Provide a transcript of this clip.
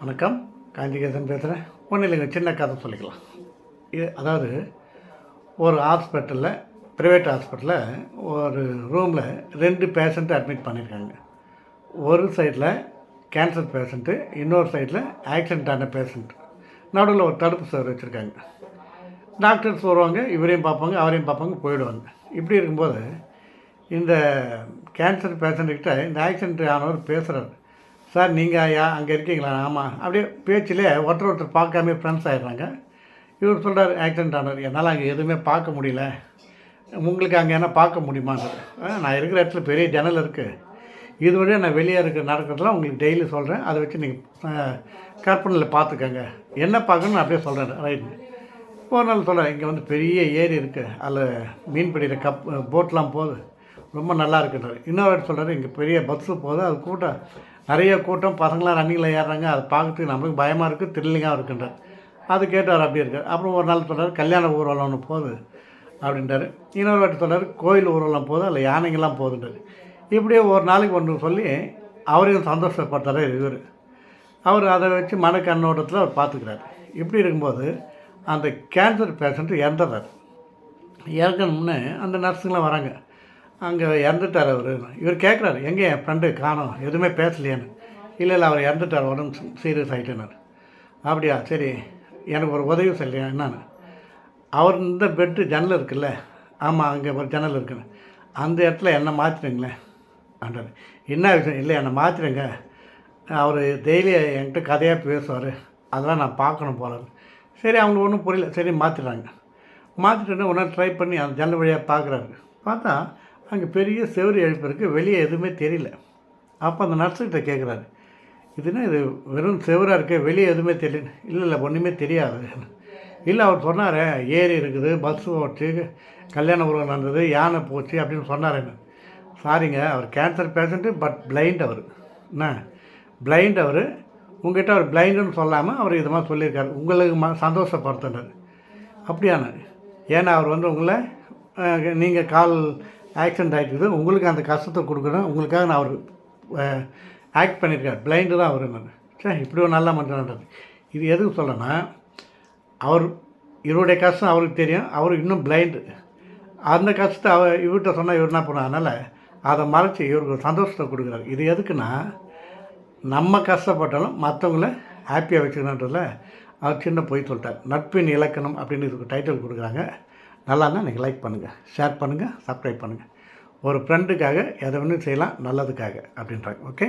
வணக்கம். காஞ்சிகேசன் பேசுகிறேன். ஒன்றும் இல்லைங்க, சின்ன கதை சொல்லிக்கலாம். அதாவது ஒரு ஹாஸ்பிட்டலில், ப்ரைவேட் ஹாஸ்பிட்டலில் ஒரு ரூமில் 2 பேஷண்ட்டு அட்மிட் பண்ணியிருக்காங்க. ஒரு சைடில் கேன்சர் பேஷண்ட்டு, இன்னொரு சைடில் ஆக்சிடென்ட் ஆன பேஷண்ட். நடுவில் ஒரு தடுப்பு சுவர் வச்சுருக்காங்க. டாக்டர்ஸ் வருவாங்க, இவரையும் பார்ப்பாங்க, அவரையும் பார்ப்பாங்க, போயிடுவாங்க. இப்படி இருக்கும்போது இந்த கேன்சர் பேஷண்ட்டுக்கிட்ட இந்த ஆக்சிடென்ட் ஆனவர் பேசுகிறார். சார், நீங்கள் அங்கே இருக்கீங்களா? ஆமாம். அப்படியே பேச்சிலே ஒருத்தர் பார்க்காம ஃப்ரெண்ட்ஸ் ஆகிடுறாங்க. இவர் சொல்கிறார், ஆக்சிடென்ட் ஆனவர், என்னால் அங்கே எதுவுமே பார்க்க முடியல, உங்களுக்கு அங்கே என்ன பார்க்க முடியுமான்றது. நான் இருக்கிற இடத்துல பெரிய ஜன்னல் இருக்குது, இது வழியாக நான் வெளியே நடக்கிறதுலாம் உங்களுக்கு டெய்லி சொல்கிறேன், அதை வச்சு நீங்கள் கற்பனையில் பார்த்துக்கங்க, என்ன பார்க்கணும்னு அப்படியே சொல்கிறேன். ரைட். ஒரு நாள் சொல்கிறேன், இங்கே வந்து பெரிய ஏரி இருக்குது, அதில் மீன் பிடிக்கிற போட்லாம் போகுது, ரொம்ப நல்லா இருக்குன்றார். இன்னொரு வாட்டி சொல்கிறார், இங்கே பெரிய பஸ்ஸு போகுது, அது கூட்டம், நிறைய கூட்டம், பசங்களாம் ரன்னிங்கில் ஏறுறாங்க, அதை பார்க்கறதுக்கு நம்மளுக்கு பயமாக இருக்குது, த்ரில்லிங்காக இருக்குன்றார். அது கேட்டவர் அப்படியே இருக்கார். அப்புறம் ஒரு நாள் சொல்கிறார், கல்யாண ஊர்வலம் ஒன்று போகுது அப்படின்றாரு. இன்னொரு வாட்டி சொல்கிறார், கோயில் ஊர்வலம் போகுது, அதில் யானைங்கள்லாம் போகுதுன்றார். இப்படியே ஒரு நாளைக்கு ஒன்று சொல்லி அவரையும் சந்தோஷப்படுத்துறாரு இவர். அவர் அதை வச்சு மனக்கண்ணோட்டத்தில் அவர் பார்த்துக்கிறார். இப்படி இருக்கும்போது அந்த கேன்சர் பேஷண்ட்டு இறந்துடுறார். இறக்கணும்னு அந்த நர்ஸுங்களாம் வராங்க. அங்கே இறந்துட்டார் அவர். இவர் கேட்குறாரு, எங்கே என் ஃப்ரெண்டு காணோம், எதுவுமே பேசலையான்னு. இல்லை அவர் இறந்துட்டார், உடம்பு சீரியஸ் ஆகிட்டேனார். அப்படியா, சரி, எனக்கு ஒரு உதவி சொல்லியா என்னான்னு. அவர் இந்த பெட்டு ஜன்னல் இருக்குல்ல, ஆமாம், அங்கே ஒரு ஜன்னல் இருக்குன்னு, அந்த இடத்துல என்னை மாற்றிடுங்களேன் ஆண்டார். என்ன விஷயம்? இல்லை, என்னை மாற்றிடுங்க, அவர் டெய்லி என்கிட்ட கதையாக பேசுவார், அதெல்லாம் நான் பார்க்கணும் போல. சரி, அவங்களுக்கு ஒன்றும் புரியல. சரி, மாற்றிடுறாங்க. மாற்றிட்டு ஒன்றா ட்ரை பண்ணி அந்த ஜன்னல் வழியாக பார்க்குறாரு. பார்த்தா அங்கே பெரிய செவரு எழுப்பு இருக்குது, வெளியே எதுவுமே தெரியல. அப்போ அந்த நர்ஸுக்கிட்ட கேட்குறாரு, இதுன்னா இது வெறும் செவராக இருக்குது, வெளியே எதுவுமே தெரியல. இல்லை ஒன்றுமே தெரியாது. இல்லை, அவர் சொன்னார், ஏரி இருக்குது, பஸ்ஸு போச்சு, கல்யாண ஊர்வலம் நடந்தது, யானை போச்சு அப்படின்னு சொன்னார். என்ன? சாரிங்க, அவர் கேன்சர் பேஷண்ட்டு, பட் பிளைண்ட் அவர். என்ன பிளைண்ட் அவர்? உங்கள்கிட்ட அவர் பிளைண்டுன்னு சொல்லாமல் அவர் இது மாதிரி சொல்லியிருக்காரு, உங்களுக்கு சந்தோஷப்படுத்தினார். அப்படியான ஏன்னா அவர் வந்து உங்களை நீங்கள் கால் ஆக்சிடென்ட் ஆகிட்டுது, உங்களுக்கு அந்த கஷ்டத்தை கொடுக்கணும், உங்களுக்காக நான் அவர் ஆக்ட் பண்ணியிருக்கார், பிளைண்டு தான் அவர். நான் சரி, இப்படி ஒரு நல்ல மனுஷன்றது. இது எதுக்கு சொல்லணும்னா, அவர் இவருடைய கஷ்டம் அவருக்கு தெரியும், அவர் இன்னும் பிளைண்டு. அந்த கஷ்டத்தை இவர்கிட்ட சொன்னால் இவர் என்ன பண்ணுவார், அதனால் அதை மறைச்சி இவருக்கு சந்தோஷத்தை கொடுக்குறாரு. இது எதுக்குன்னா, நம்ம கஷ்டப்பட்டாலும் மற்றவங்கள ஹாப்பியாக வச்சுக்கணுன்றதில் அவர் சின்ன போய் சொல்லிட்டார். நட்பின் இலக்கணம் அப்படின்னு இதுக்கு டைட்டில் கொடுக்குறாங்க. நல்லான்னா நீங்கள் லைக் பண்ணுங்கள், ஷேர் பண்ணுங்கள், சப்ஸ்கிரைப் பண்ணுங்கள். ஒரு ஃப்ரெண்டுக்காக எதை வேணும் செய்யலாம், நல்லதுக்காக அப்படின்றாங்க. ஓகே.